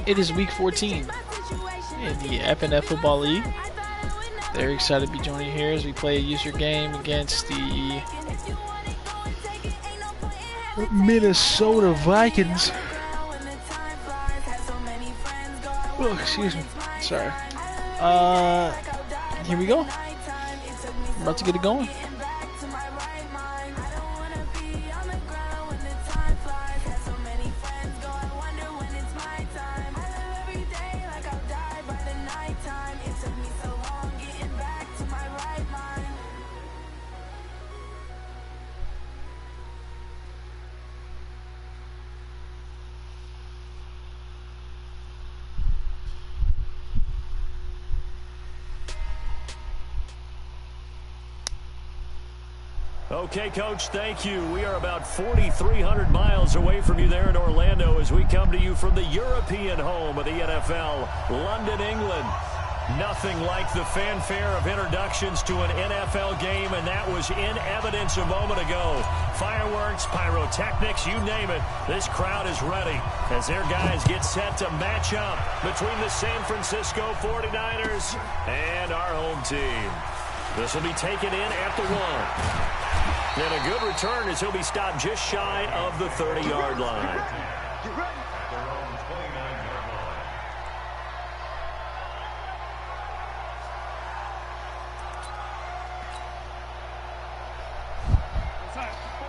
It is week 14 in the FNF Football League. Very excited to be joining here as we play a user game against the Minnesota Vikings. Oh, excuse me. Sorry. Here we go. I'm about to get it going. Okay, Coach, thank you. We are about 4,300 miles away from you there in Orlando as we come to you from the European home of the NFL, London, England. Nothing like the fanfare of introductions to an NFL game, and that was in evidence a moment ago. Fireworks, pyrotechnics, you name it. This crowd is ready as their guys get set to match up between the San Francisco 49ers and our home team. This will be taken in at the 1. And a good return as he'll be stopped just shy of the 30-yard line.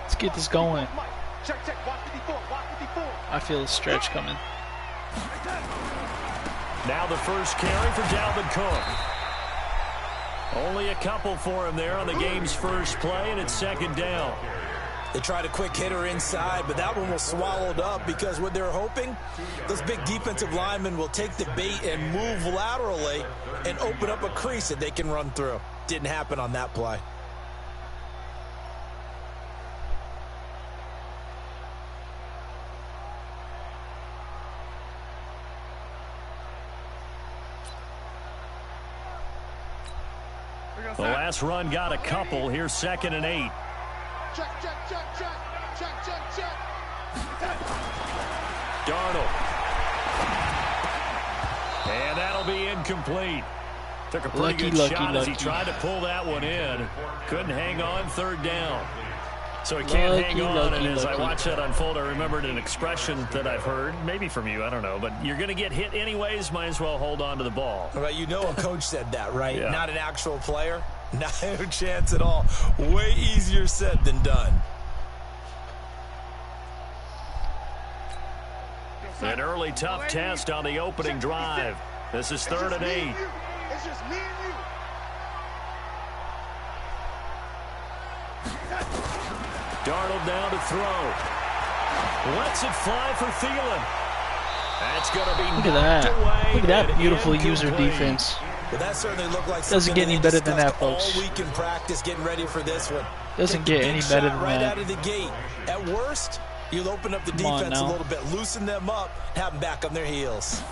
Let's get this going. I feel a stretch coming. Now the first carry for Dalvin Cook. Only a couple for him there on the game's first play, and it's second down. They tried a quick hitter inside, but that one was swallowed up because what they're hoping, those big defensive linemen will take the bait and move laterally and open up a crease that they can run through. Didn't happen on that play. The last run got a couple. Here's 2nd and 8. Darnold. And that'll be incomplete. Took a pretty good shot as he tried to pull that one in. Couldn't hang on, 3rd down. So he can't hang on, and as I watch that unfold, I remembered an expression that I've heard, maybe from you, I don't know, but you're going to get hit anyways, might as well hold on to the ball. Right, you know a coach said that, right? Yeah. Not an actual player. No chance at all. Way easier said than done. An early tough test on the opening drive. This is 3rd and 8. It's just me and you. Darnold down to throw. Lets it fly for Thielen. That's going to be Look at that. away. Look at that beautiful user defense. But that certainly looked like Doesn't get any better than that, folks. All week in practice, getting ready for this one. Doesn't get any better than right that. out of the gate. At worst, you'll open up the defense a little bit, loosen them up, have them back on their heels.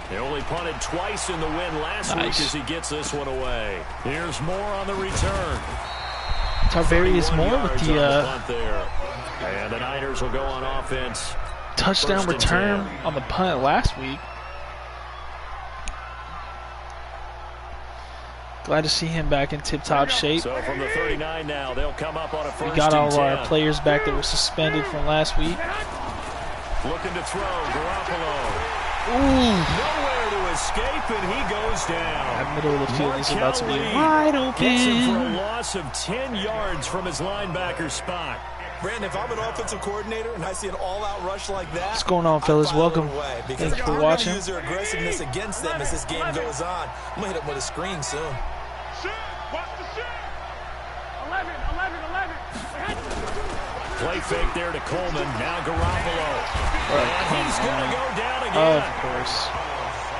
They only punted twice in the win last week as he gets this one away. Here's Moore on the return. Tarvarius Moore with the punt there. And the Niners will go on offense. touchdown return on the punt last week. Glad to see him back in tip-top shape. So from the 39 now, they'll come up on a 1st We got all and of 10. our players back that were suspended from last week. Looking to throw, Garoppolo. Ooh. Nowhere to escape, and he goes down. That middle of the field is about to be Markel wide Lee gets him for a open. loss of 10 yards from his linebacker spot. Brandon, if I'm an offensive coordinator and I see an all-out rush like that, What's going on, fellas? Welcome. Thanks for watching. I'm going to use their aggressiveness against them as this game goes on. I'm going to hit them with a screen soon. Watch the shit. 11. Play fake there to Coleman. Now Garoppolo. And he's going to go down again. Oh, of course.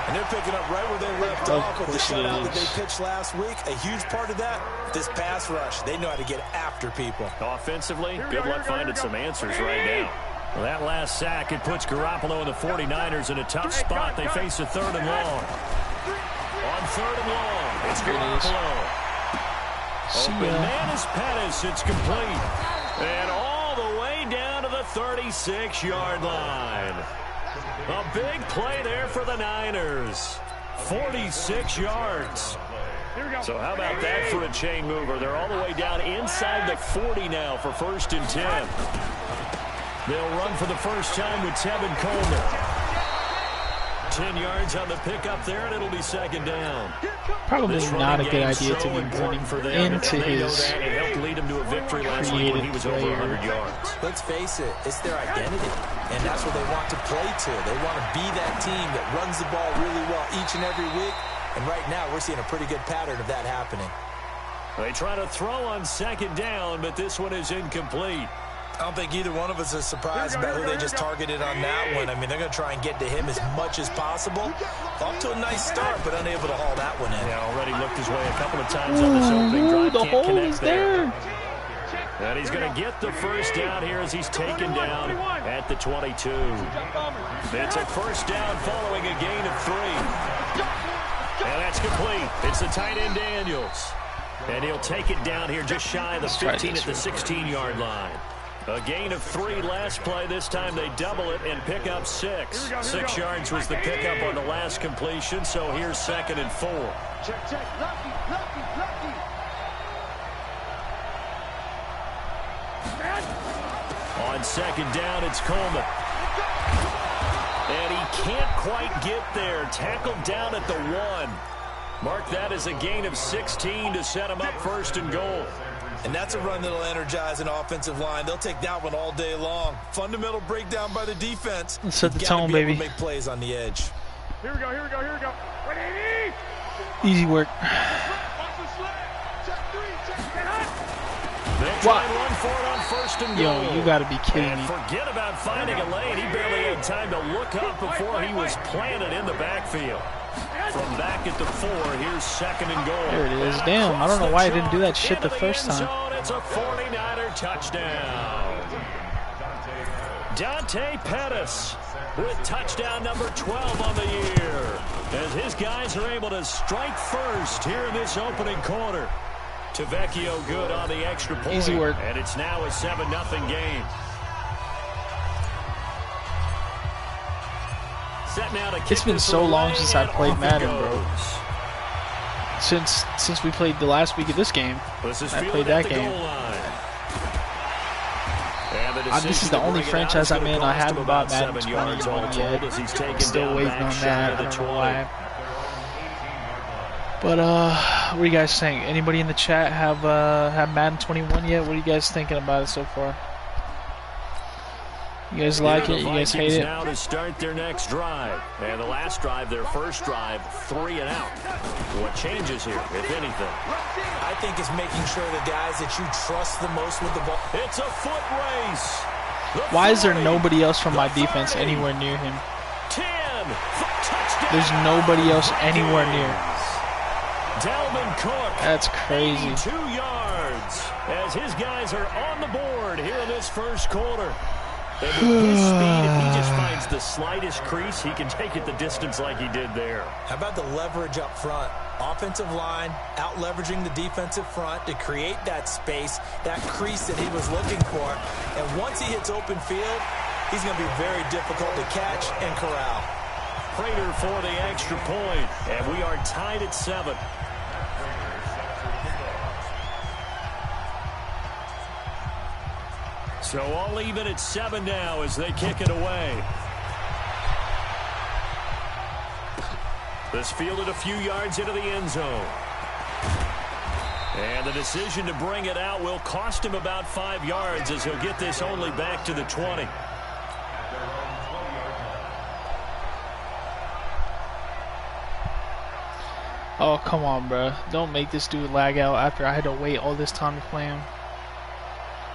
And they're picking up right where they left off with the shutout that they pitched last week. A huge part of that, this pass rush. They know how to get after people. Offensively, good luck finding some answers right now. Well, that last sack, it puts Garoppolo and the 49ers in a tough spot. They face a 3rd and long. On 3rd and long, it's Garoppolo. Open man is Pettis. It's complete. And all the way down to the 36-yard line. A big play there for the Niners. 46 yards. So how about that for a chain mover? They're all the way down inside the 40 now for 1st and 10. They'll run for the first time with Tevin Coleman. 10 yards on the pickup there, and it'll be 2nd down. Probably not a good idea to be running into his it helped lead him to a victory last week when he was over 100 yards. Let's face it, it's their identity, and that's what they want to play to. They want to be that team that runs the ball really well each and every week, and right now we're seeing a pretty good pattern of that happening. They try to throw on 2nd down, but this one is incomplete. I don't think either one of us is surprised about who they just targeted on that one. I mean, they're going to try and get to him as much as possible. Off to a nice start, but unable to haul that one in. Yeah, already looked his way a couple of times on this opening drive. The hole is there. And he's going to get the first down here as he's taken down at the 22. It's a first down following a gain of 3. And that's complete. It's the tight end Daniels. And he'll take it down here just shy of the 15 at the 16-yard line. A gain of 3 last play. This time they double it and pick up 6. 6 yards was the pickup on the last completion, so here's 2nd and 4. Check, check. Lucky. On 2nd down, it's Coleman. And he can't quite get there. Tackled down at the 1. Mark that as a gain of 16 to set him up 1st and goal. And that's a run that'll energize an offensive line. They'll take that one all day long. Fundamental breakdown by the defense. Let's set the tone, baby. Make plays on the edge. Here we go. 180. Easy work. They'll try and run for it on 1st and goal. Yo, you got to be kidding and me. Forget about finding a lane. He barely had time to look up before he was planted in the backfield. From back at the 4, here's 2nd and goal. There it is. Damn, I don't know why I didn't do that shit the first time. It's a 49er touchdown. Dante Pettis with touchdown number 12 on the year. As his guys are able to strike first here in this opening quarter. Tavecchio good on the extra point. Easy work. And it's now a 7-0 game. It's been so long since I played Madden, bro. Since we played the last week of this game, I played that game. This is the only franchise I'm in. I haven't bought Madden 21 yet. I'm still waiting on that. I don't know why. But what are you guys saying? Anybody in the chat have Madden 21 yet? What are you guys thinking about it so far? You guys like it? You guys hate it? Now to start their next drive. And the last drive, their first drive, 3 and out. What changes here, if anything? I think it's making sure the guys that you trust the most with the ball. It's a foot race. Why is there nobody else from my defense anywhere near him? 10. Touchdown. There's nobody else anywhere near. Dalvin Cook. That's crazy. 2 yards as his guys are on the board here in this first quarter. And with his speed, if he just finds the slightest crease, he can take it the distance like he did there. How about the leverage up front? Offensive line out-leveraging the defensive front to create that space, that crease that he was looking for. And once he hits open field, he's going to be very difficult to catch and corral. Prater for the extra point, and we are tied at 7. So all even at 7 now as they kick it away. This fielded a few yards into the end zone. And the decision to bring it out will cost him about 5 yards as he'll get this only back to the 20. Oh, come on, bro. Don't make this dude lag out after I had to wait all this time to play him.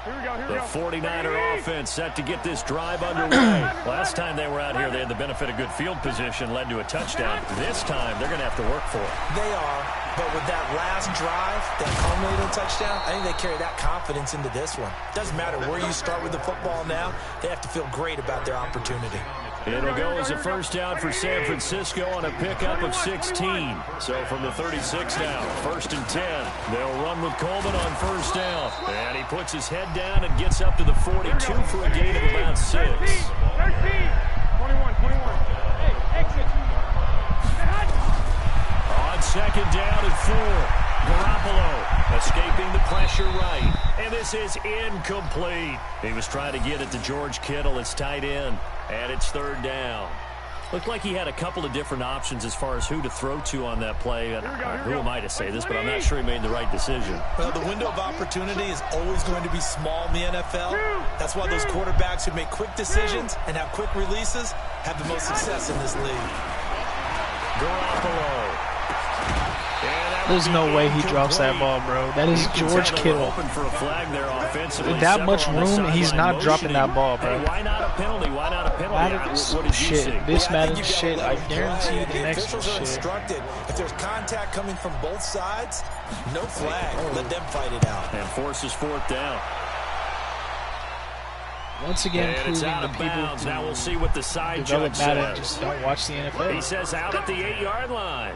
The 49er offense set to get this drive underway. Last time they were out here, they had the benefit of good field position, led to a touchdown. This time, they're going to have to work for it. They are, but with that last drive, that culminating touchdown, I think they carry that confidence into this one. Doesn't matter where you start with the football now, they have to feel great about their opportunity. It'll go as a first down for San Francisco on a pickup of 16. So from the 36 now, 1st and 10. They'll run with Coleman on first down. And he puts his head down and gets up to the 42 for a gain of about 6. 13, 21, 21. Garoppolo escaping the pressure right. And this is incomplete. He was trying to get it to George Kittle, its tight end. And it's third down. Looked like he had a couple of different options as far as who to throw to on that play. Who am I to say this, but I'm not sure he made the right decision. Well, the window of opportunity is always going to be small in the NFL. That's why those quarterbacks who make quick decisions and have quick releases have the most success in this league. Garoppolo. There's no way he drops that ball, bro. That is George Kittle. With that much room, he's not dropping that ball, bro. Why not a penalty? Why not a penalty? What did you see? This Madden shit, I guarantee the next officials are instructed, if there's contact coming from both sides, no flag. Let them fight it out. And forces fourth down. Once again, proving the people who now we'll see what the side develop Madden just don't watch the NFL. He says out at the 8-yard line.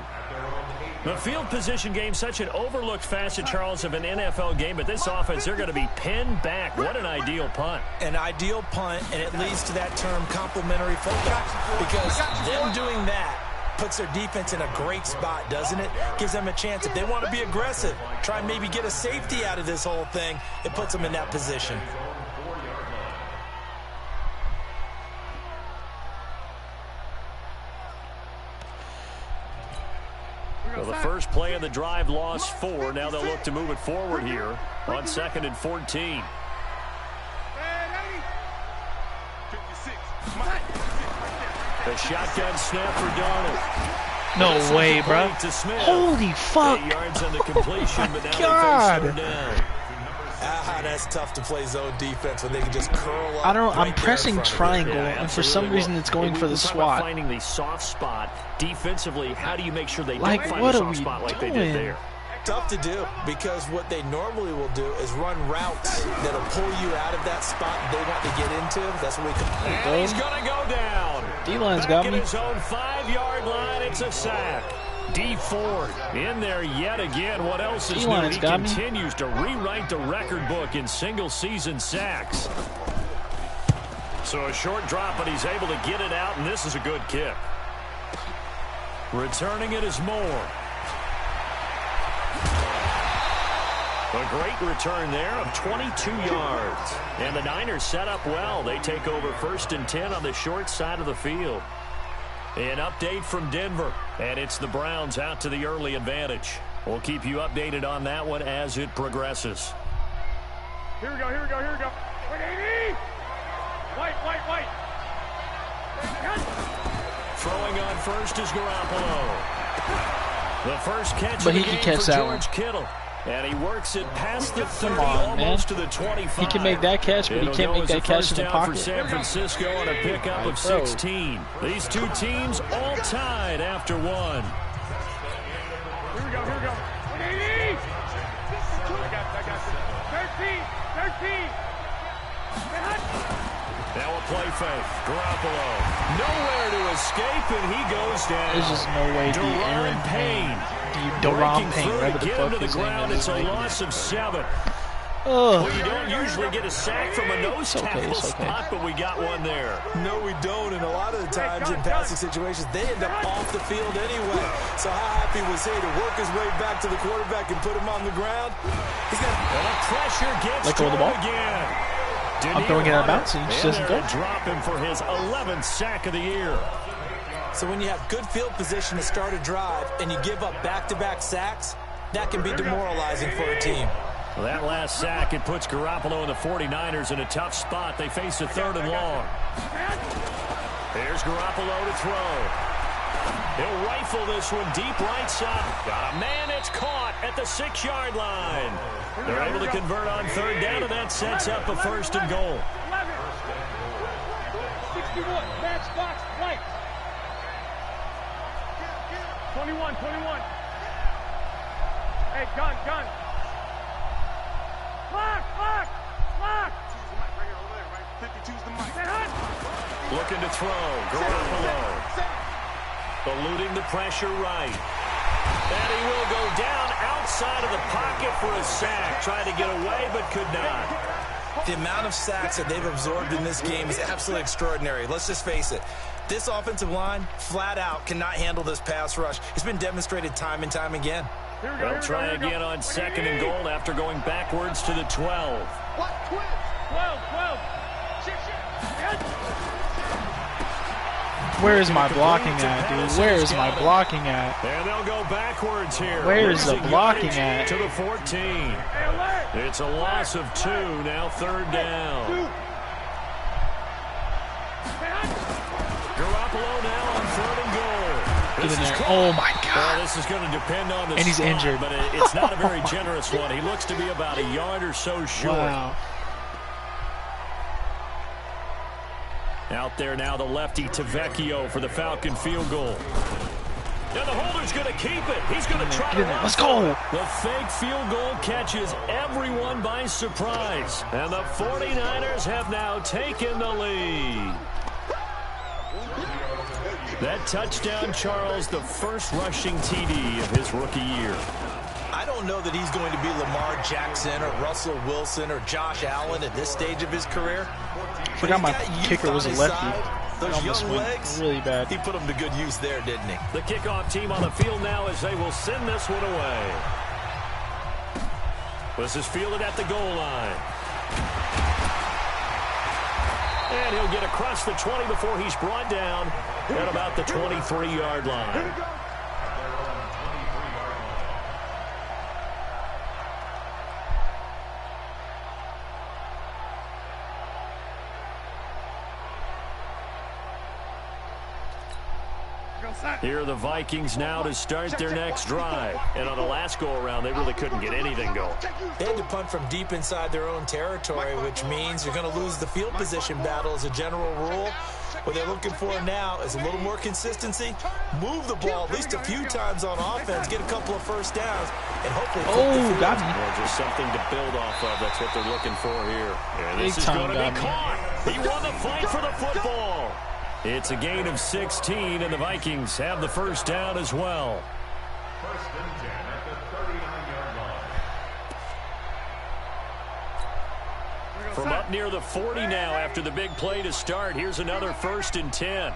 The field position game, such an overlooked facet, Charles, of an NFL game, but this offense, they're going to be pinned back. What an ideal punt. An ideal punt, and it leads to that term complementary football, because them doing that puts their defense in a great spot, doesn't it? Gives them a chance. If they want to be aggressive, try and maybe get a safety out of this whole thing, it puts them in that position. Well, the first play of the drive lost 4. Now they'll look to move it forward here on 2nd and 14. The shotgun snap for Darnold. No way, bro. Holy fuck. 8 yards on the completion, but now God. they face third down. That's tough to play zone defense when they can just curl up. I'm pressing triangle, and for some reason it's going for the SWAT. Finding the soft spot defensively, how do you make sure they don't find what the are soft we spot like they doing? did there? Tough to do, because what they normally will do is run routes that'll pull you out of that spot they want to get into. That's what we can. And he's going to go down. D-line's got me. His own 5-yard line, it's a sack. D Ford in there yet again. What else is new? He continues to rewrite the record book in single-season sacks. So a short drop, but he's able to get it out, and this is a good kick. Returning it is Moore. A great return there of 22 yards. And the Niners set up well. They take over 1st and 10 on the short side of the field. An update from Denver, and it's the Browns out to the early advantage. We'll keep you updated on that one as it progresses. Here we go, here we go, here we go. Wait, 80! White. Throwing on first is Garoppolo. The first catch but of the he can game catch for that George one. Kittle. And he works it past the 30, on, almost to the 25. He can make that catch, but he can't make that catch in the pocket. For San Francisco on a pickup of 16. These two teams all tied after 1. Here we go, here we go. 180! I got 13! Now a play fake. Garoppolo. Nowhere to escape, and he goes down. There's just no way Aaron Payne. Daron Payne, whatever the fuck his name is. It's a loss of 7. Oh. Well, you don't usually get a sack from a nose tackle spot, but we got one there. No, we don't, and a lot of the times in passing situations, they end up off the field anyway. So how happy was he to work his way back to the quarterback and put him on the ground? He's got pressure gets let go of the ball again. I'm throwing it out of bounds, and he just doesn't go. Drop him for his 11th sack of the year. So when you have good field position to start a drive and you give up back-to-back sacks, that can be demoralizing for a team. Well, that last sack, it puts Garoppolo and the 49ers in a tough spot. They face a 3rd and long. There's Garoppolo to throw. He'll rifle this one deep right side. Got a man, it's caught at the 6-yard line. They're able to convert on 3rd down, and that sets up a 1st and goal. 61, match box, right. 21. Hey, gun. Clock. 52's the mic. Looking to throw. Garoppolo. Eluding the pressure right. And he will go down outside of the pocket for a sack. Trying to get away, but could not. The amount of sacks that they've absorbed in this game is absolutely extraordinary. Let's just face it. This offensive line, flat out, cannot handle this pass rush. It's been demonstrated time and time again. They'll try again on 2nd and goal after going backwards to the 12. 12. Where's my blocking at, dude? Where's my blocking at? And they'll go backwards here. Where's the blocking at? To the 14. It's a loss of 2. Now 3rd down. Garoppolo now on 3rd and goal. Get in there. Oh, my God. Well, this is going to depend on the And he's spot, injured. but it's not a very generous one. He looks to be about a yard or so short. Wow. Out there now, the lefty Tavecchio for the Falcon field goal. And the holder's going to keep it. He's going to try to run. Let's go. The fake field goal catches everyone by surprise. And the 49ers have now taken the lead. That touchdown, Charles, the first rushing TD of his rookie year. I don't know that he's going to be Lamar Jackson or Russell Wilson or Josh Allen at this stage of his career. I forgot my kicker was a lefty. Those Almost young went legs, really bad. he put them to good use there, didn't he? The kickoff team on the field now as they will send this one away. This is fielded at the goal line. And he'll get across the 20 before he's brought down at about the 23-yard line. Here are the Vikings now to start their next drive. And on the last go-around, they really couldn't get anything going. They had to punt from deep inside their own territory, which means you're going to lose the field position battle as a general rule. What they're looking for now is a little more consistency, move the ball at least a few times on offense, get a couple of first downs, and hopefully got me. Or just something to build off of. That's what they're looking for here. And this is Big going to time be caught. He won the fight for the football. It's a gain of 16, and the Vikings have the first down as well. First and 10 at the 39-yard line. From up near the 40 now after the big play to start, here's another 1st and 10.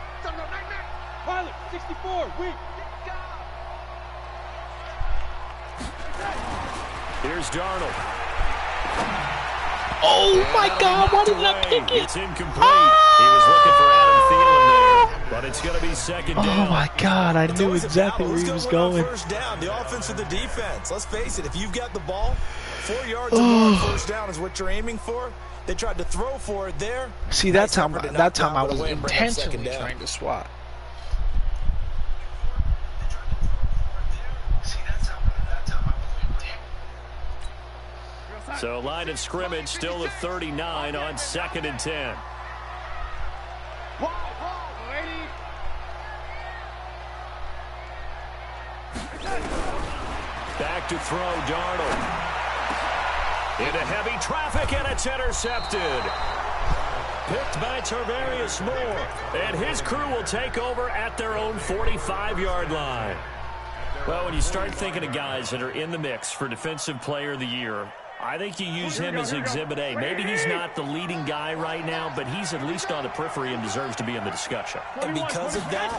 Pilot, 64, weak. Here's Darnold. Oh, my God. Why did I kick it? It's incomplete. He was looking for Adam Thielen there, but it's going to be 2nd down. Oh, my God. I knew exactly where he was going. First down, the offense or the defense. Let's face it, if you've got the ball, 4 yards of first down is what you're aiming for. They tried to throw for it there. See, that time I was intentionally trying to swat. So line of scrimmage still at 39 on 2nd and 10. Back to throw, Darnold. Into heavy traffic, and it's intercepted. Picked by Tarvarius Moore. And his crew will take over at their own 45-yard line. Well, when you start thinking of guys that are in the mix for Defensive Player of the Year, I think you use him as Exhibit A. Maybe he's not the leading guy right now, but he's at least on the periphery and deserves to be in the discussion. And because of that,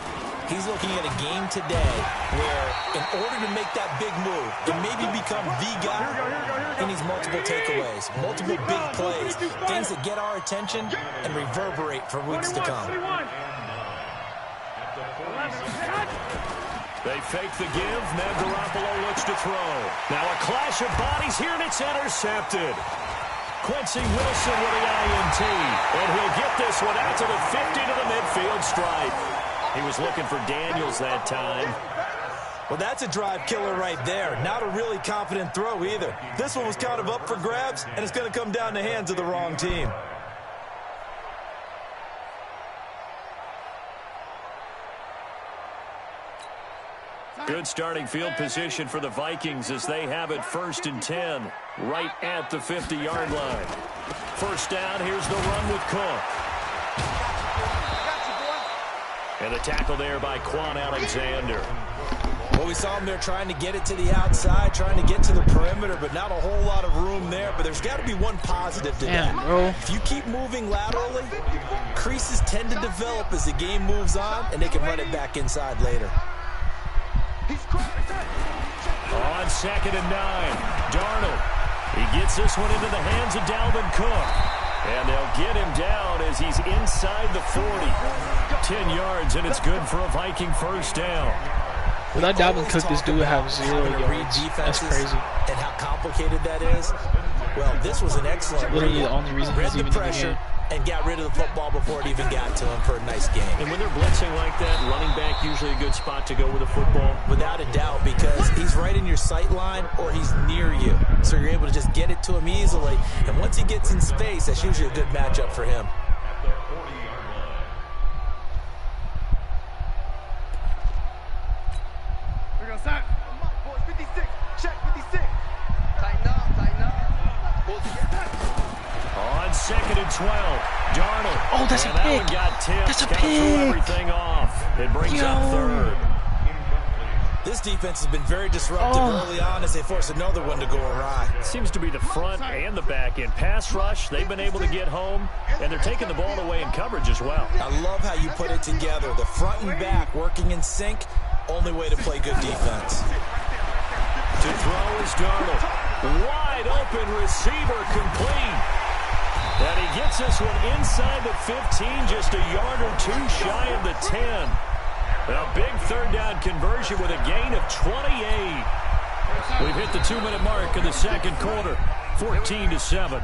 he's looking at a game today where in order to make that big move and maybe become the guy, he needs multiple takeaways, multiple big plays, things that get our attention and reverberate for weeks to come. They fake the give. Now Garoppolo looks to throw. Now a clash of bodies here, and it's intercepted. Quincy Wilson with the INT. And he'll get this one out to the 50 to the midfield stripe. He was looking for Daniels that time. Well, that's a drive killer right there. Not a really confident throw either. This one was kind of up for grabs, and it's going to come down the hands of the wrong team. Good starting field position for the Vikings as they have it 1st and 10 right at the 50-yard line. First down, here's the run with Cook. And the tackle there by Quan Alexander. Well, we saw him there trying to get it to the outside, trying to get to the perimeter, but not a whole lot of room there. But there's got to be one positive to that. Bro. If you keep moving laterally, creases tend to develop as the game moves on, and they can run it back inside later. Oh, On 2nd and 9, Darnold. He gets this one into the hands of Dalvin Cook. And they'll get him down as he's inside the 40. 10 yards, and it's good for a Viking first down. Without Dalvin Cook, this dude would have 0 yards. That's crazy. And how complicated that is. Well, this was an excellent literally the only reason he's even in the game. And got rid of the football before it even got to him for a nice game. And when they're blitzing like that, running back usually a good spot to go with the football. Without a doubt, because he's right in your sight line or he's near you. So you're able to just get it to him easily. And once he gets in space, that's usually a good matchup for him. We're going to start. 56. Check 56. Tighten up. On 2nd and 12, Darnold. Oh, that's a that pick. One got tipped. That's a Got to throw pick. everything off. It brings up 3rd. This defense has been very disruptive early on as they force another one to go awry. Seems to be the front and the back end. Pass rush, they've been able to get home, and they're taking the ball away in coverage as well. I love how you put it together. The front and back working in sync, only way to play good defense. To throw is Darnold. Wide open receiver complete. And he gets this one inside the 15, just a yard or 2 shy of the 10. A big 3rd down conversion with a gain of 28. We've hit the 2-minute mark in the 2nd quarter, 14-7.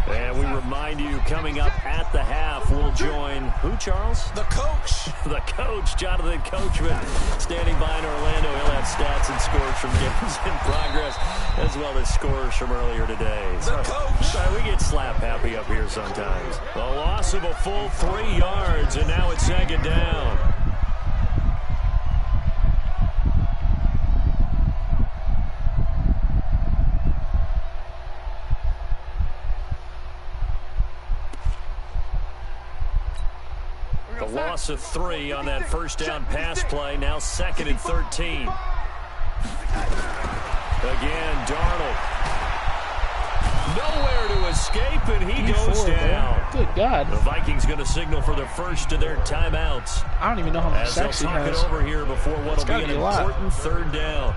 And we remind you, coming up at the half, we'll join who, Charles? The coach. The coach, Jonathan Coachman, standing by in Orlando. He'll have stats and scores from games in progress, as well as scores from earlier today. The coach. We get slap happy up here sometimes. The loss of a full 3 yards, and now it's 2nd down. The loss of 3 on that first down pass play. Now 2nd and 13. Again, Darnold. Nowhere to escape, and he goes down. Good God. The Vikings going to signal for the first of their timeouts. I don't even know how much As they'll sacks he talk it has. over here before what will be an important 3rd down.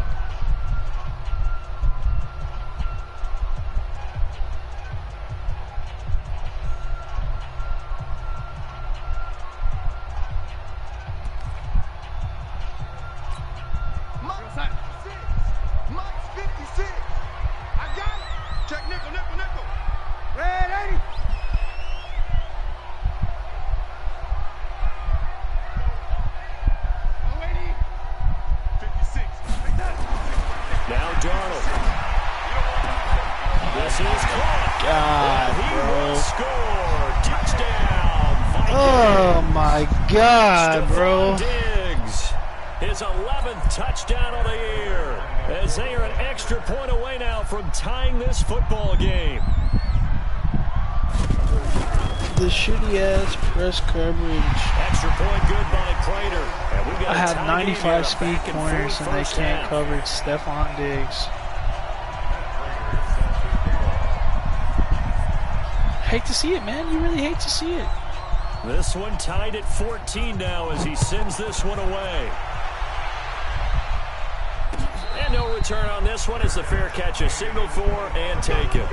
God, bro. Diggs, his 11th touchdown of the year, as they are an extra point away now from tying this football game. The shitty-ass press coverage. Extra point good by Prater. And we got I have 95 speed corners, and they can't cover Stephon Diggs. Hate to see it, man. You really hate to see it. This one tied at 14 now as he sends this one away. And no return on this one as the fair catch is signaled for and taken.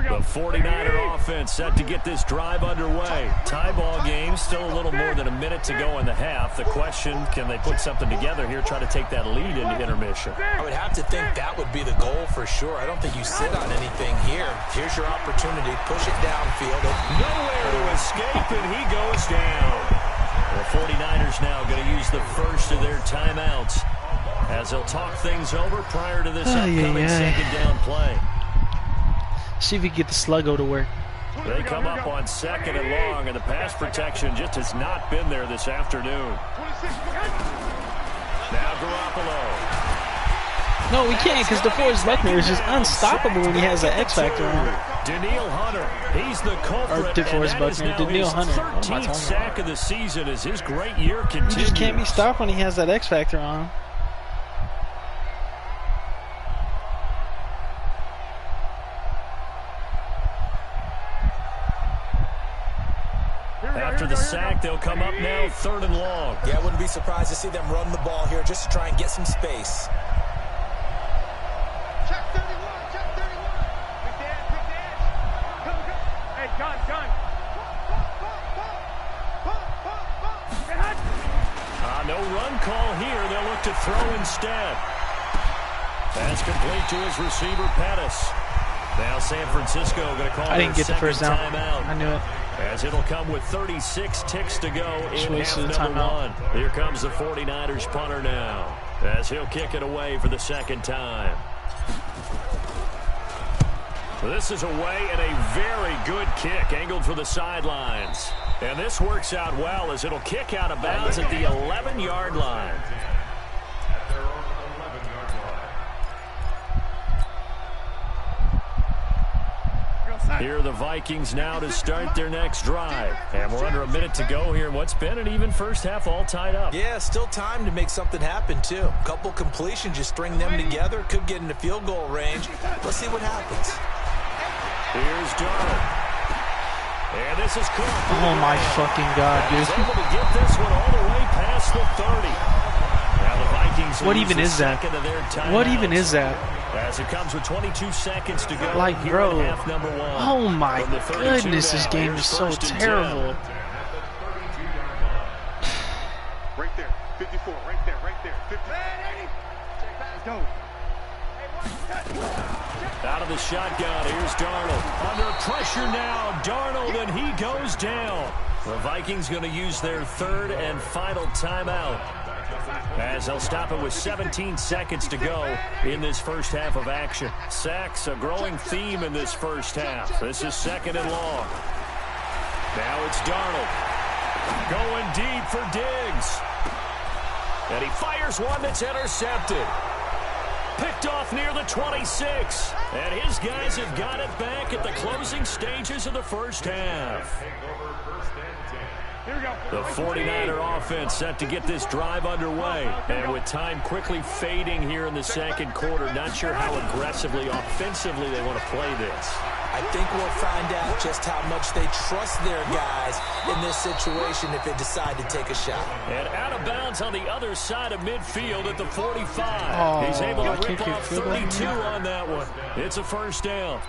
The 49er offense set to get this drive underway. Tie ball game, still a little more than a minute to go in the half. The question, can they put something together here, try to take that lead into intermission? I would have to think that would be the goal for sure. I don't think you sit on anything here. Here's your opportunity. Push it downfield. Nowhere to escape, and he goes down. The 49ers now going to use the first of their timeouts as they'll talk things over prior to this upcoming 2nd down play. See if we can get the sluggo to work. They come up on 2nd and long, and the pass protection just has not been there this afternoon. Now Garoppolo. No, we can't, because DeForest Buckner is just unstoppable when he has that X Factor on. Danielle Hunter, he's the culprit. Or DeForest Buckner, Danielle Hunter. 13th sack of the season as his great year continues. He just can't be stopped when he has that X Factor on. after the sack, they'll come up now 3rd and long. Yeah, I wouldn't be surprised to see them run the ball here just to try and get some space. Check 31, check 31. Pick the edge, pick the edge. Come. Hey, gun. No run call here. They'll look to throw instead. Pass complete to his receiver, Pettis. Now San Francisco going to call I didn't get the first down. Timeout. I knew it. As it'll come with 36 ticks to go in half number timeout. 1. Here comes the 49ers punter now, as he'll kick it away for the 2nd time. This is away and a very good kick, angled for the sidelines. And this works out well as it'll kick out of bounds at the 11-yard line. Here are the Vikings now to start their next drive. And we're under a minute to go here in what's been an even first half, all tied up. Yeah, still time to make something happen, too. A couple completions, you string them together, could get into field goal range. Let's see what happens. Here's Darnold. And this is cool. Oh my fucking God, dude. He's able to get this one all the way past the 30. Now the Vikings What even is that? What even is that? As it comes with 22 seconds to go. Like, here bro. in half number 1. Oh my From the 32 goodness, this now, game here's is so 1st and 10. terrible. Right there, 54, right there, 50. Let's go. Out of the shotgun, here's Darnold. Under pressure now, Darnold, and he goes down. The Vikings going to use their 3rd and final timeout, as they'll stop it with 17 seconds to go in this first half of action. Sacks, a growing theme in this first half. This is 2nd and long. Now it's Darnold. Going deep for Diggs. And he fires one that's intercepted. Picked off near the 26. And his guys have got it back at the closing stages of the first half. The 49er offense set to get this drive underway. And with time quickly fading here in the 2nd quarter, not sure how aggressively, offensively they want to play this. I think we'll find out just how much they trust their guys in this situation if they decide to take a shot. And out of bounds on the other side of midfield at the 45. Oh, he's able to I rip can't off get 32 on that one. It's a first down.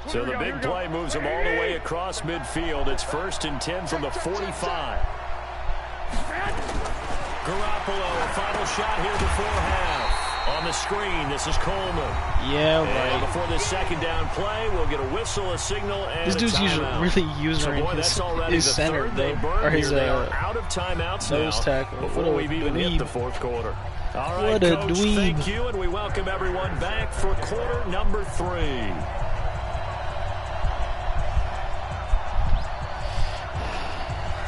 So the big play moves him all the way across midfield. It's 1st and 10 from the 45. Garoppolo, a final shot here before half. On the screen, this is Coleman. Yeah, And right. before this 2nd down play, we'll get a whistle, a signal, and This dude's a usually timeout. really using So boy, that's already his the center, 3rd they bro. burned Or his here. They are out of timeouts nose now tackle. before What a we've even hit dweeb. the 4th quarter. All right, What a Coach, dweeb. thank you, and we welcome everyone back for quarter number 3.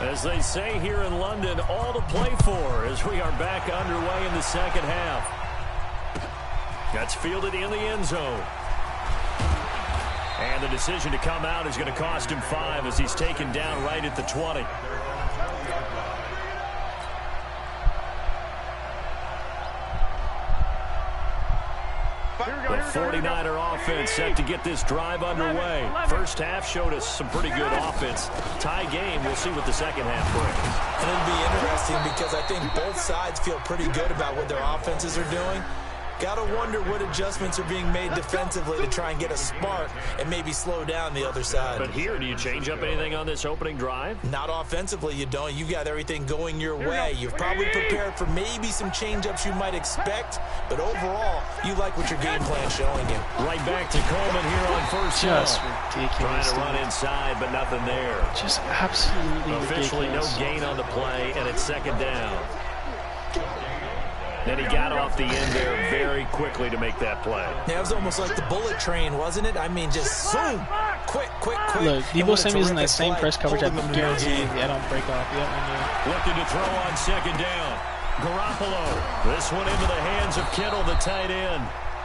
As they say here in London, all to play for as we are back underway in the 2nd half. That's fielded in the end zone. And the decision to come out is going to cost him 5 as he's taken down right at the 20. The 49er offense set to get this drive underway. First half showed us some pretty good offense. Tie game, we'll see what the 2nd half brings. And it'll be interesting because I think both sides feel pretty good about what their offenses are doing. Gotta wonder what adjustments are being made defensively to try and get a spark and maybe slow down the other side. But here, do you change up anything on this opening drive? Not offensively, you don't. You got everything going your way. You've probably prepared for maybe some change-ups you might expect, but overall, you like what your game plan's showing you. Right back to Coleman here on first down. Just Trying ridiculous. to run dude. inside, but nothing there. Just absolutely Officially no ridiculous. gain on the play, and it's 2nd down. Then he got off the end there very quickly to make that play. Yeah, it was almost like the bullet train, wasn't it? I mean, just zoom, quick. Look, Debo Samuel's in that same press coverage. I can guarantee I don't break off. Yep, I Looking to throw on 2nd down. Garoppolo. This one into the hands of Kittle, the tight end.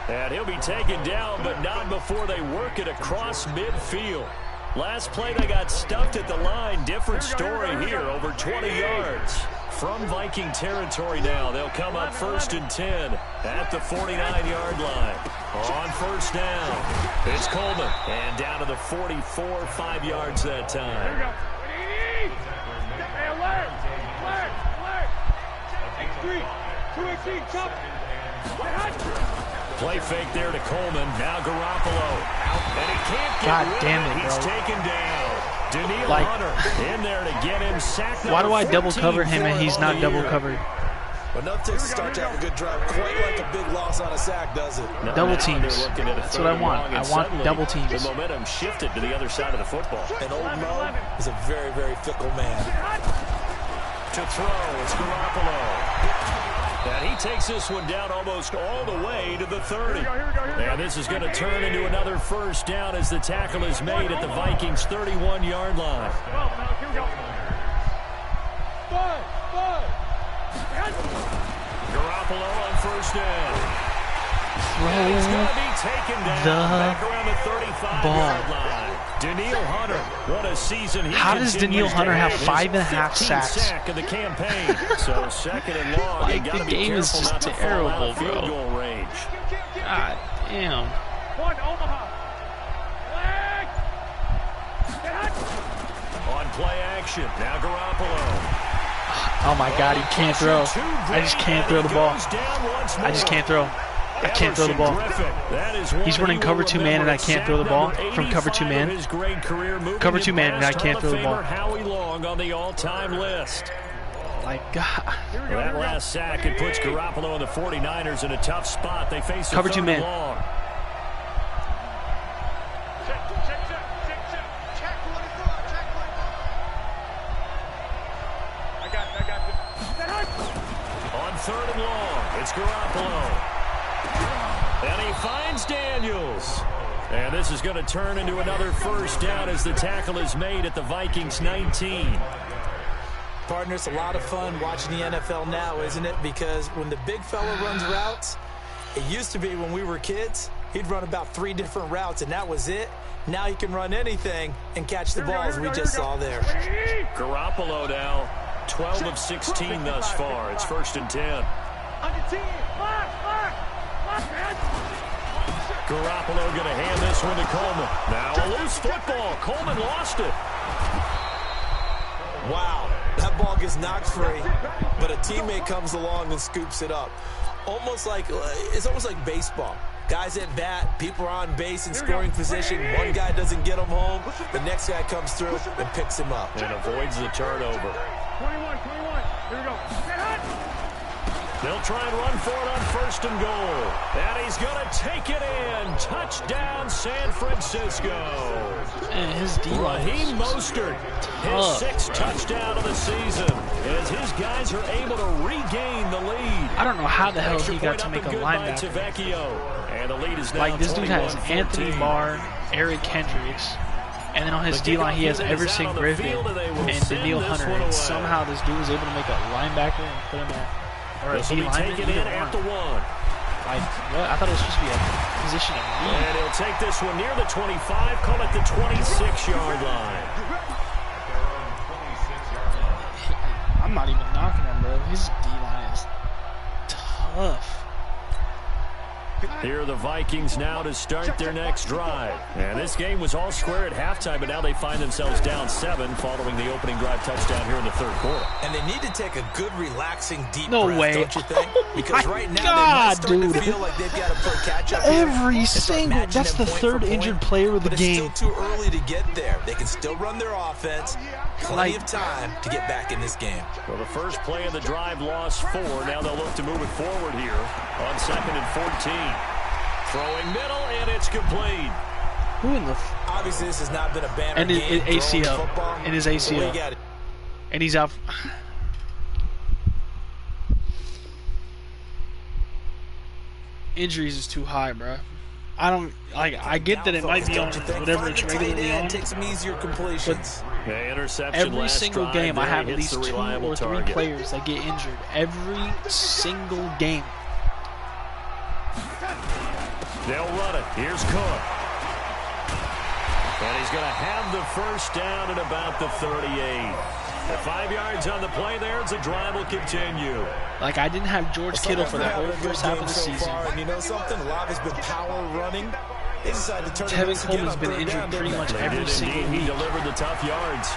And he'll be taken down, but not before they work it across midfield. Last play, they got stuffed at the line. Different story here, over 20 yards. From Viking territory now, they'll come up 1st and 10 at the 49-yard line. On first down, it's Coleman. And down to the 44, 5 yards that Here we time. go. Hey, alert! Alert! Alert! X3, 218, chop! Play fake there to Coleman. Now Garoppolo. And he can't get God rid damn of it, He's bro. taken down. Daniil Like- Hunter in there to get him sacked. Why do I number double 14 cover him for and he's on not the double year. covered? Enough takes to start to have a good drive. Quite like a big loss on a sack, does it? Now Double they're teams. looking at a That's what I third and want. long, and I want suddenly double teams. The momentum shifted to the other side of the football. And old Mo is a very, very fickle man. To throw, it's Garoppolo. And he takes this one down almost all the way to the 30. Here we go. And this is going to turn into another first down as the tackle is made at the Vikings' 31-yard line. Well, here we go. Five. Garoppolo on first down. And he's going to be taken down back around the 35-yard line. Daniil Hunter, what a season he How does Daniil continues to Hunter have His 5.5 15th sacks? sack of the campaign. So second and long, Like, you got to the be game is careful just not to fall out of terrible, field bro. goal range. God damn. One, Omaha. Leg. On play action, now Garoppolo. Oh my God, he can't throw. I just can't throw the ball. I just can't throw. I can't throw the ball. He's running cover 2 man and I can't throw the ball from cover 2 man. Cover 2 man and I can't throw the ball. Howie Long on the all-time list. Like, God. That last sack, it puts Garoppolo and the 49ers in a tough spot. They face a Cover 2 third man. and long. I got this. On third and long, it's Garoppolo. And he finds Daniels. And this is going to turn into another first down as the tackle is made at the Vikings 19. Partner, it's a lot of fun watching the NFL now, isn't it? Because when the big fella runs routes, it used to be when we were kids, he'd run about 3 different routes, and that was it. Now he can run anything and catch the balls we just saw there. Garoppolo now, 12 of 16 thus far. It's first and 10. On the team. Mark, man. Garoppolo going to hand this one to Coleman. Now a loose football. Coleman lost it. Wow, that ball gets knocked free, but a teammate comes along and scoops it up. It's almost like baseball. Guys at bat, people are on base in scoring position. One guy doesn't get him home. The next guy comes through and picks him up. And avoids the turnover. 21. Here we go. They'll try and run for it on first and goal. And he's going to take it in. Touchdown, San Francisco. Man, his D-line Raheem is Mostert, tough. his 6th touchdown of the season, as his guys are able to regain the lead. I don't know how the hell he got Extra to point make up a and good by linebacker. Tavecchio. And the lead is now Like, this dude has 21-14. Anthony Barr, Eric Kendricks, and then on his The D-line he has kickoff unit is Everson out on the Griffin field, and they will and send Daniil this Hunter, one and away. somehow this dude was able to make a linebacker and put him at, or a This will be D-lineman. taken in either at one. the 1. Like, what? I thought it was supposed to be a position of need. And he'll take this one near the 25, call it the 26-yard line. I'm not even knocking him, bro. His D-line is tough. Here are the Vikings now to start their next drive. And this game was all square at halftime, but now they find themselves down 7 following the opening drive touchdown here in the third quarter. And they need to take a good, relaxing, deep No breath, way. don't you think? Oh Because my right now God, they might start dude. to feel like they've got to play catch-up here Every and start single, matching that's them the point third for point. injured player of the But game. it's still too early to get there. They can still run their offense. Plenty Like- of time to get back in this game. Well, the first play of the drive lost 4. Now they'll look to move it forward here on 2nd and 14. Throwing middle, and it's complete. Who in the Obviously, this has not been a banner And his game. ACL. throwing football. And his But ACL. we got it. and he's out. Injuries is too high, bro. I don't like. I get that it might be on Don't you think? whatever Find it's the tight regularly end, on. take some easier completions. The interception Every last single drive game, I there have at hits least the 2 reliable or 3 target. players that get injured. Every single game. They'll run it. Here's Cook. And he's going to have the first down at about the 38. 5 yards on the play there as the drive will continue. Like, I didn't have George Kittle for that whole first half of the season. And you know something? A lot has been power running. They decided to turn Tevin Coleman's been injured pretty much every single week. He delivered the tough yards.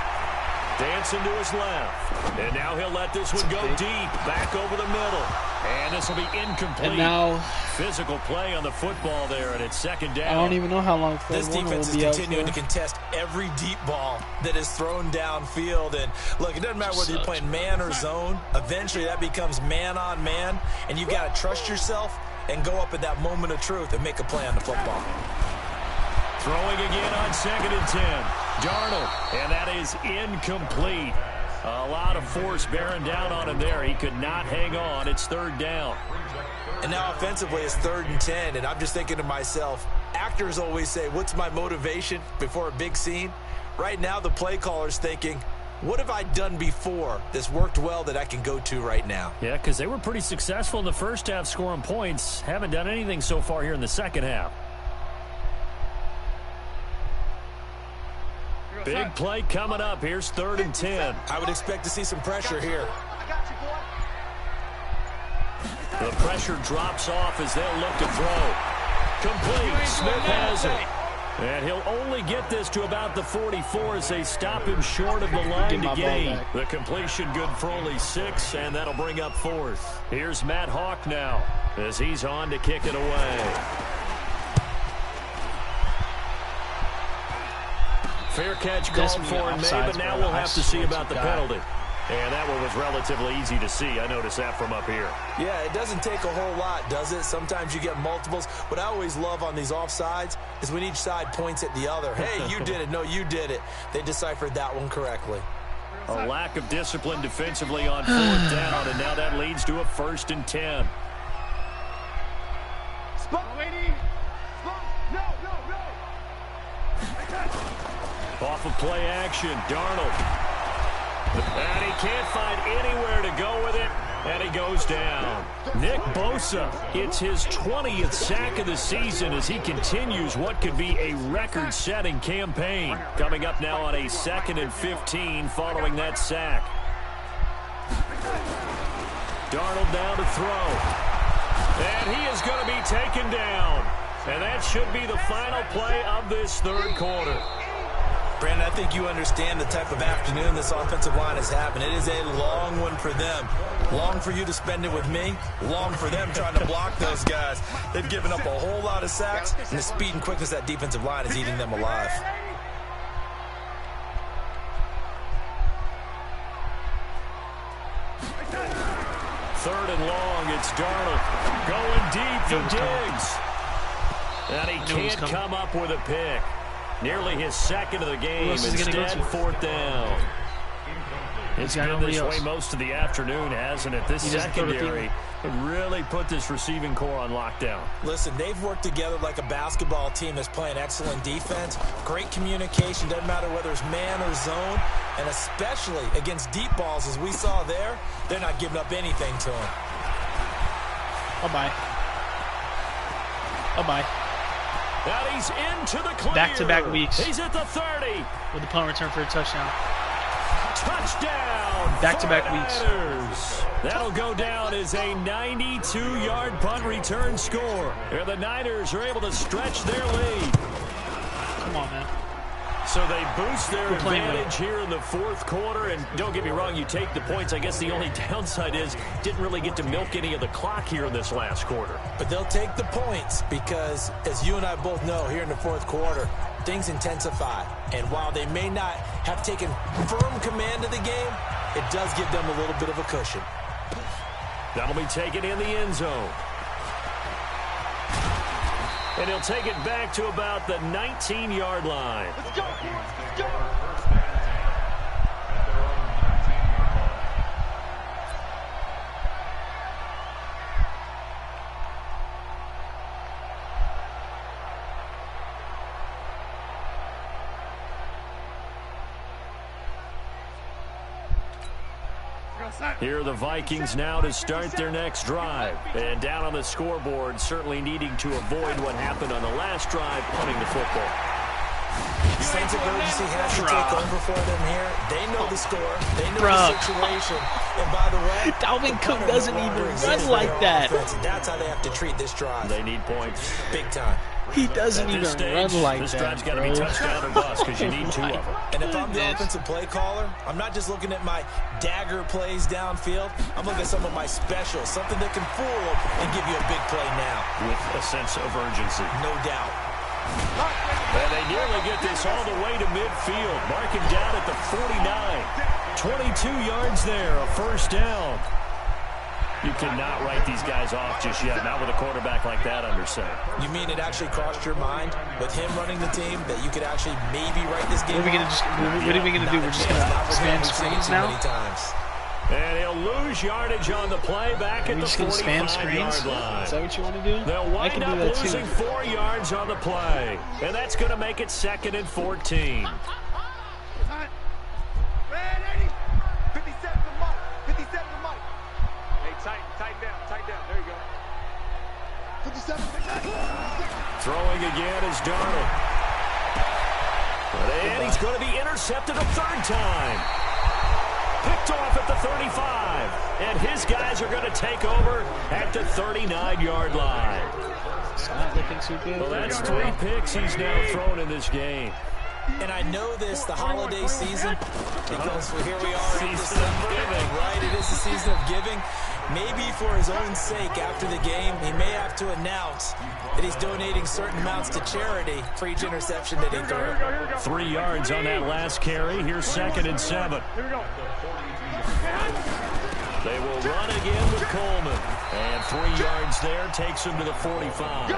Dancing to his left. And now he'll let this one go deep. Back over the middle. And this will be incomplete. And now, physical play on the football there, and it's second down. I don't even know how long Fred this Warner defense will be is out continuing for. to contest every deep ball that is thrown downfield. And look, it doesn't matter whether you're playing man or zone. Eventually that becomes man on man, and you've got to trust yourself and go up at that moment of truth and make a play on the football. Throwing again on 2nd and 10. Darnold, and that is incomplete. A lot of force bearing down on him there. He could not hang on. It's 3rd down. And now offensively it's 3rd and 10, and I'm just thinking to myself, actors always say, what's my motivation before a big scene? Right now the play caller's thinking, what have I done before that's worked well that I can go to right now? Yeah, because they were pretty successful in the first half scoring points. Haven't done anything so far here in the second half. Big play coming up. Here's 3rd and 10. I would expect to see some pressure here. The pressure drops off as they'll look to throw. Complete. Smith has it. And he'll only get this to about the 44 as they stop him short of the line to gain. The completion good for only 6, and that'll bring up 4th. Here's Matt Hawk now as he's on to kick it away. Fair catch called for and made, but now we'll have to see about the penalty. And that one was relatively easy to see. I noticed that from up here. Yeah, it doesn't take a whole lot, does it? Sometimes you get multiples. What I always love on these offsides is when each side points at the other. Hey, you did it. No, you did it. They deciphered that one correctly. A lack of discipline defensively on 4th down, and now that leads to a 1st and 10. Off of play action, Darnold. And he can't find anywhere to go with it, and he goes down. Nick Bosa, it's his 20th sack of the season as he continues what could be a record-setting campaign. Coming up now on a 2nd and 15 following that sack. Darnold down to throw. And he is going to be taken down. And that should be the final play of this 3rd quarter. Brandon, I think you understand the type of afternoon this offensive line is having. It is a long one for them. Long for you to spend it with me. Long for them trying to block those guys. They've given up a whole lot of sacks, and the speed and quickness of that defensive line is eating them alive. Third and long, it's Darnold. Going deep to Diggs. And he can't come up with a pick. Nearly his 2nd of the game. Instead, 4th down. It's been this way most of the afternoon, hasn't it? This secondary really put this receiving core on lockdown. Listen, they've worked together like a basketball team that's playing excellent defense. Great communication. Doesn't matter whether it's man or zone. And especially against deep balls, as we saw there, they're not giving up anything to him. Bye-bye. Bye-bye. Now he's into the clear. Back-to-back weeks. He's at the 30. With the punt return for a touchdown. Touchdown. Back-to-back weeks. That'll go down as a 92-yard punt return score. And the Niners are able to stretch their lead. Come on, man. So they boost their advantage here in the 4th quarter. And don't get me wrong, you take the points. I guess the only downside is didn't really get to milk any of the clock here in this last quarter. But they'll take the points because, as you and I both know, here in the 4th quarter, things intensify. And while they may not have taken firm command of the game, it does give them a little bit of a cushion. That'll be taken in the end zone. And he'll take it back to about the 19-yard line. Let's go. Let's go. Here are the Vikings now to start their next drive. And down on the scoreboard, certainly needing to avoid what happened on the last drive, punting the football. Sense of urgency has to take over for them here. They know the score. They know the situation. And by the way, Dalvin Cook doesn't even run like that. That's how they have to treat this drive. They need points. Big time. He doesn't even run like this that, drive's got to be touchdown or bust because you need 2 of them. And if I'm the offensive play caller, I'm not just looking at my dagger plays downfield. I'm looking at some of my specials, something that can fool them and give you a big play now. With a sense of urgency. No doubt. And they nearly get this all the way to midfield. Mark him down at the 49. 22 yards there, a first down. You cannot write these guys off just yet, not with a quarterback like that under center. You mean it actually crossed your mind with him running the team that you could actually maybe write this game? What are we gonna do? We're just gonna spam screens now? And he'll lose yardage on the play back at the 45-yard line. Is that what you want to do? They'll wind up losing 4 yards on the play. And that's going to make it 2nd and 14. Throwing again is Darnold. And he's going to be intercepted a 3rd time. Picked off at the 35. And his guys are going to take over at the 39-yard line. It's not looking too good. Well, that's 3 picks he's now thrown in this game. And I know this, the holiday season, because here we are in December, right? It is the season of giving. Maybe for his own sake, after the game, he may have to announce that he's donating certain amounts to charity for each interception that he threw. 3 yards on that last carry. Here's 2nd and 7. They will run again with Coleman. And 3 yards there takes him to the 45.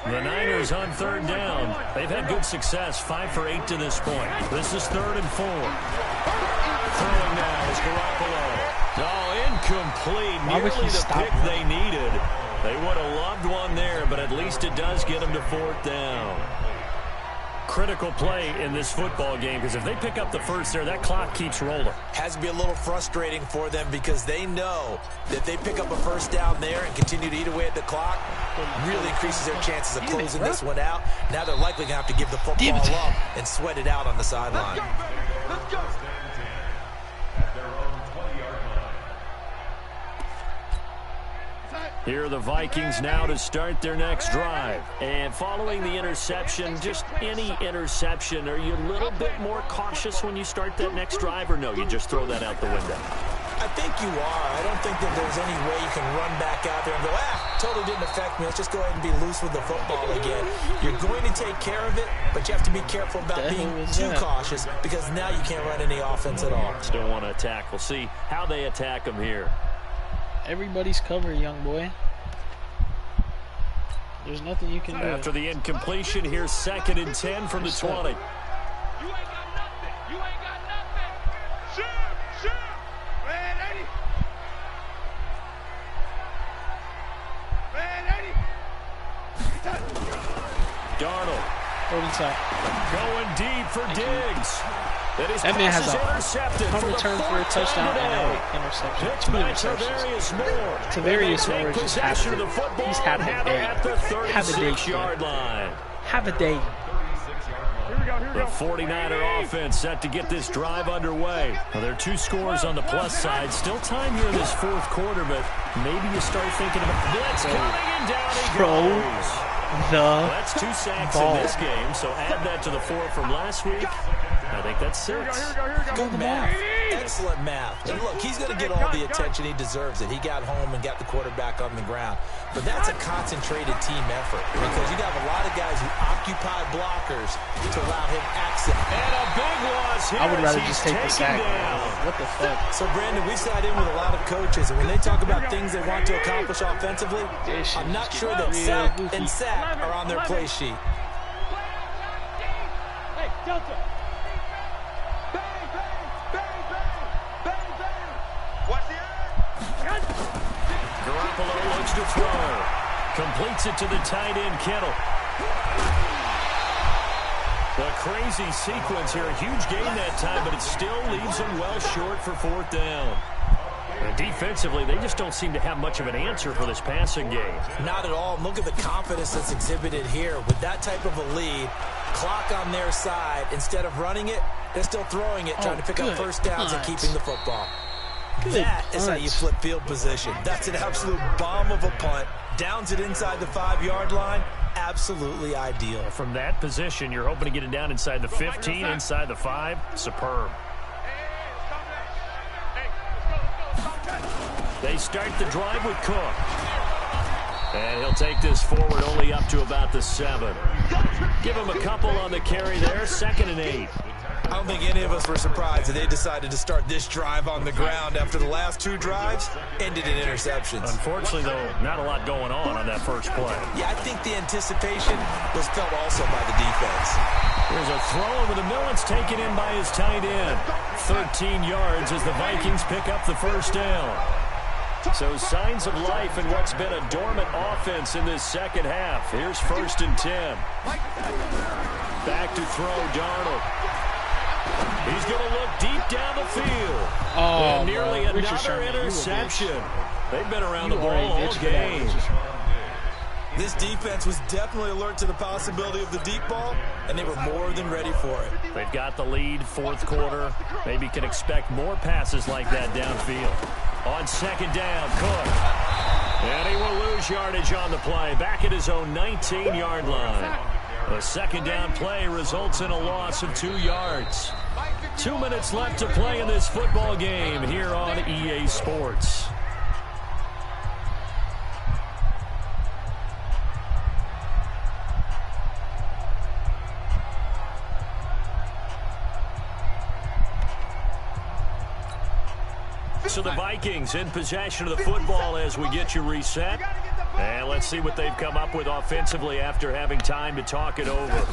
The Niners on 3rd down. They've had good success, 5 for 8 to this point. This is 3rd and 4. Throwing now is Garoppolo. Oh, incomplete. Nearly the pick they needed. They would have loved one there, but at least it does get them to 4th down. Critical play in this football game, because if they pick up the first there, that clock keeps rolling. Has to be a little frustrating for them because they know that they pick up a first down there and continue to eat away at the clock, really increases their chances of closing this one out. Now they're likely going to have to give the football up and sweat it out on the sideline. Let's go. Here are the Vikings now to start their next drive. And following the interception, just any interception, are you a little bit more cautious when you start that next drive, or no, you just throw that out the window? I think you are. I don't think that there's any way you can run back out there and go, totally didn't affect me. Let's just go ahead and be loose with the football again. You're going to take care of it, but you have to be careful about being too cautious because now you can't run any offense at all. Still want to attack. We'll see how they attack them here. Everybody's covered, young boy. There's nothing you can do. After the incompletion, here's 2nd and 10 from the 20. You ain't got nothing. You ain't got nothing. Shoot. Red 80. Red 80. Darnold. Holding tight. Going deep for Diggs. That man has a punt return for a touchdown and an interception. 2 interceptions. Tavarius Moore just he's had a day. Have a day. Have a day. The 49er offense set to get this drive underway. Well, there are 2 scores on the plus side. Still time here in this 4th quarter, but maybe you start thinking about blitz coming and down he goes. That's 2 sacks in this game, so add that to the 4 from last week. I think that's 6. Good math. Excellent math. And look, he's going to get all the attention. He deserves it. He got home and got the quarterback on the ground. But that's a concentrated team effort because you got a lot of guys who occupy blockers to allow him access. And a big loss here. I would rather just take the sack. What the fuck? So, Brandon, we sat in with a lot of coaches, and when they talk about things they want to accomplish offensively, I'm not sure that sack and sack are on their play sheet. Hey, Delta. Garoppolo looks to throw. Completes it to the tight end, Kittle. A crazy sequence here. A huge gain that time, but it still leaves him well short for 4th down. And defensively, they just don't seem to have much of an answer for this passing game. Not at all. And look at the confidence that's exhibited here. With that type of a lead, clock on their side, instead of running it, they're still throwing it, trying to pick up first downs and keeping the football. That is how you flip field position. That's an absolute bomb of a punt. Downs it inside the 5-yard line. Absolutely ideal. From that position, you're hoping to get it down inside the 15, inside the 5. Superb. They start the drive with Cook. And he'll take this forward only up to about the 7. Give him a couple on the carry there. 2nd and 8. I don't think any of us were surprised that they decided to start this drive on the ground after the last 2 drives ended in interceptions. Unfortunately, though, not a lot going on that first play. Yeah, I think the anticipation was felt also by the defense. There's a throw over the middle. It's taken in by his tight end. 13 yards as the Vikings pick up the first down. So signs of life in what's been a dormant offense in this second half. Here's 1st and 10. Back to throw, Darnold. He's going to look deep down the field. And nearly another interception. They've been around the ball all game. This defense was definitely alert to the possibility of the deep ball, and they were more than ready for it. They've got the lead, 4th quarter. Maybe can expect more passes like that downfield. On 2nd down, Cook. And he will lose yardage on the play. Back at his own 19-yard line. The 2nd down play results in a loss of 2 yards. 2 minutes left to play in this football game here on EA Sports. So the Vikings in possession of the football as we get you reset. And let's see what they've come up with offensively after having time to talk it over.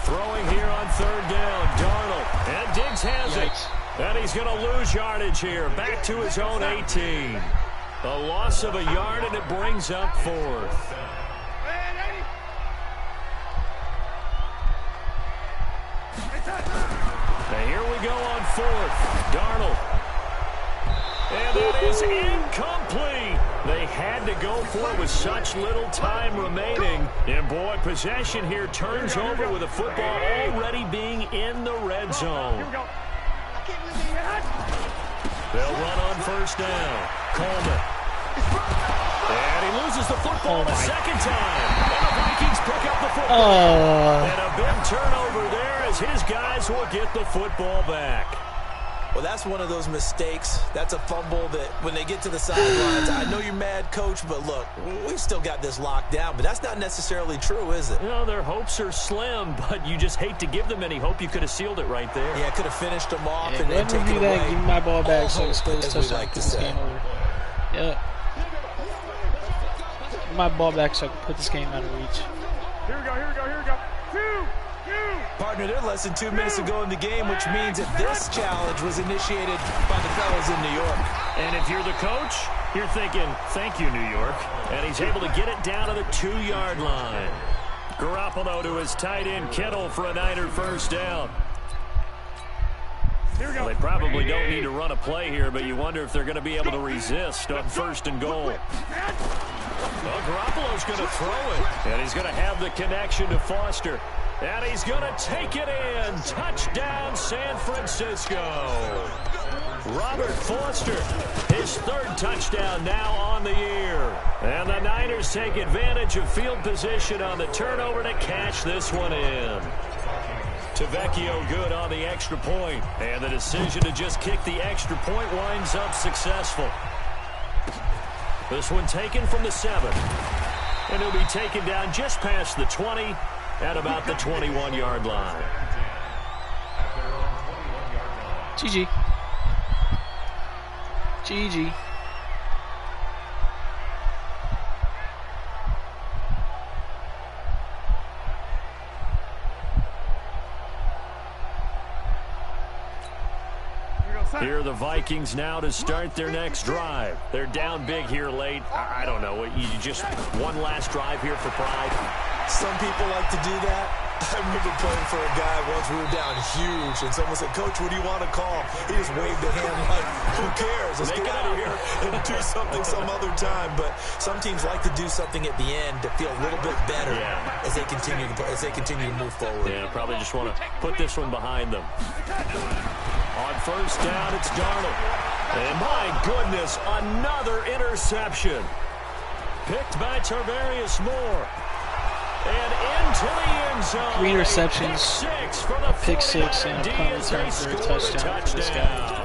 Throwing here on 3rd down, Darnold. And Diggs has it. And he's going to lose yardage here. Back to his own 18. A loss of a yard, and it brings up 4th. Now here we go on 4th. Darnold. And that is incomplete. They had to go for it with such little time remaining. And, boy, possession here turns over with the football already being in the red zone. They'll run on 1st down. Coleman. And he loses the football the 2nd time. And the Vikings pick up the football. And a big turnover there as his guys will get the football back. Well, that's one of those mistakes. That's a fumble that when they get to the sidelines, I know you're mad, Coach, but look, we've still got this locked down. But that's not necessarily true, is it? You know, their hopes are slim, but you just hate to give them any hope. You could have sealed it right there. Yeah, could have finished them off and taken it away. Give me my ball back so it's as we like to say. Game over. Yep. Give me my ball back so I can put this game out of reach. Here we go, here we go, here we go. 2. Partner, they're less than 2 minutes ago in the game, which means that this challenge was initiated by the fellas in New York. And if you're the coach, you're thinking, thank you, New York. And he's able to get it down to the 2-yard line. Garoppolo to his tight end, Kittle, for a Niner first down. Here we go. Well, they probably don't need to run a play here, but you wonder if they're going to be able to resist on 1st and goal. Well, Garoppolo's going to throw it, and he's going to have the connection to Foster. And he's going to take it in. Touchdown, San Francisco. Robert Foster, his 3rd touchdown now on the year. And the Niners take advantage of field position on the turnover to cash this one in. Tavecchio good on the extra point. And the decision to just kick the extra point winds up successful. This one taken from the 7. And he'll be taken down just past the 20 at about the 21-yard line. GG. GG. Here are the Vikings now to start their next drive. They're down big here late. I don't know. You just one last drive here for pride. Some people like to do that. I remember playing for a guy once. We were down huge, and someone said, "Coach, what do you want to call?" He just waved a hand like, "Who cares? Let's get out of here and do something some other time." But some teams like to do something at the end to feel a little bit better as they continue to move forward. Yeah, probably just want to put this one behind them. On first down, it's Darnold. And my goodness, another interception. Picked by Tarvarius Moore. And into the end zone. 3 interceptions, a pick six, and a punt return for a touchdown for this guy.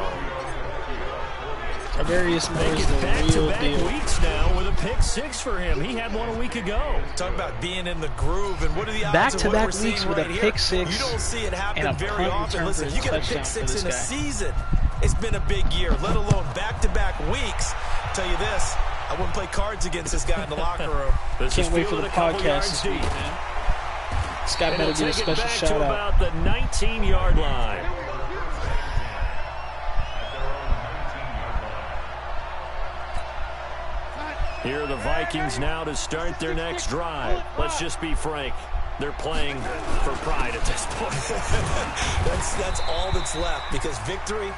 Tarvarius Moore is the real deal. Weeks now with a pick six for him. He had one a week ago. Talk about being in the groove, and what are the odds Back-to-back of what we're weeks seeing with a right pick here? six You don't see it happen and a very punt often. return Listen, for you a get a touchdown pick for six this in a guy. season. It's been a big year, let alone back-to-back weeks. Tell you this, I wouldn't play cards against this guy in the locker room. Can't wait for the podcast this week, man. This guy better get a special shout out. About the 19-yard line. Here are the Vikings now to start their next drive. Let's just be frank. They're playing for pride at this point. That's all that's left, because victory,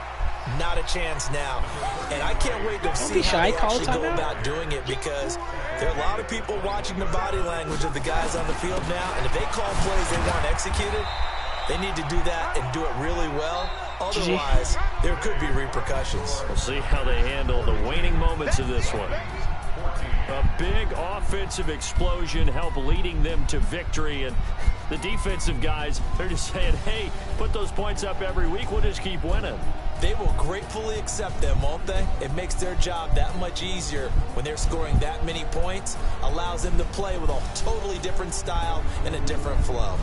not a chance now. And I can't wait to see how they actually go about doing it, because there are a lot of people watching the body language of the guys on the field now, and if they call plays they want executed, they need to do that and do it really well. Otherwise, there could be repercussions. We'll see how they handle the waning moments of this one. A big offensive explosion helped leading them to victory, and the defensive guys, they're just saying, hey, put those points up every week, we'll just keep winning. They will gratefully accept them, won't they? It makes their job that much easier when they're scoring that many points, allows them to play with a totally different style and a different flow.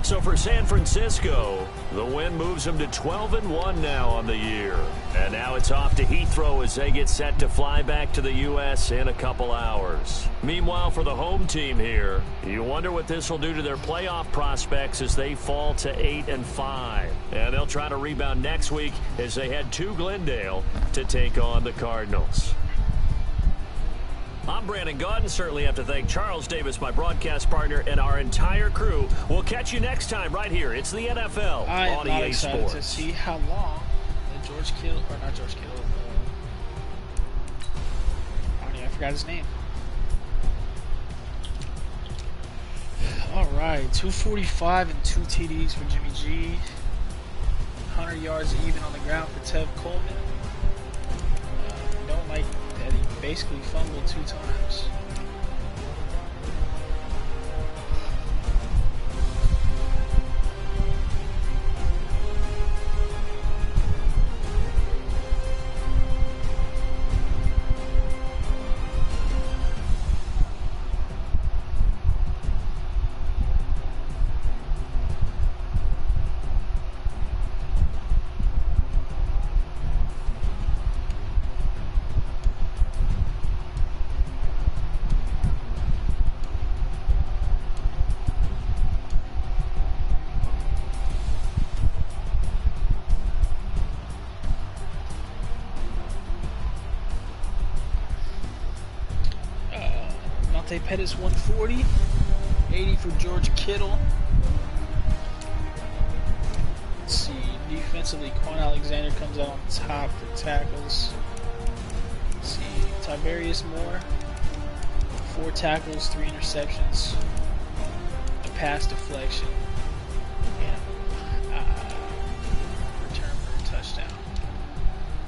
So for San Francisco, the win moves them to 12-1 now on the year. And now it's off to Heathrow as they get set to fly back to the U.S. in a couple hours. Meanwhile, for the home team here, you wonder what this will do to their playoff prospects as they fall to 8-5. And they'll try to rebound next week as they head to Glendale to take on the Cardinals. I'm Brandon Gaudin. Certainly have to thank Charles Davis, my broadcast partner, and our entire crew. We'll catch you next time right here. It's the NFL on EA Sports. I'm excited to see how long the I forgot his name. All right, 245 and 2 TDs for Jimmy G. 100 yards even on the ground for Tev Coleman. Don't like that he basically fumbled 2 times. Pettis 140, 80 for George Kittle. Let's see, defensively, Quan Alexander comes out on top for tackles. Let's see, Tarvarius Moore, 4 tackles, 3 interceptions, a pass deflection, and return for a touchdown.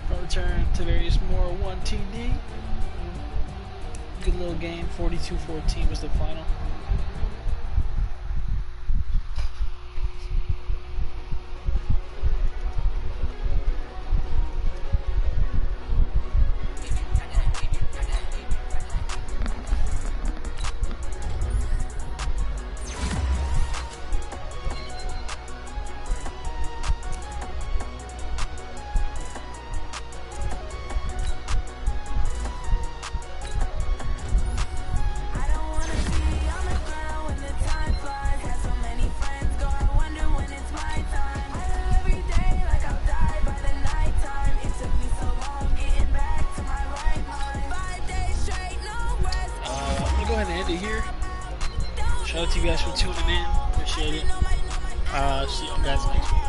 Punt return, Tarvarius Moore, 1 TD. Good little game. 42-14 was the final. Shout out to you guys for tuning in. Appreciate it. See you guys next week.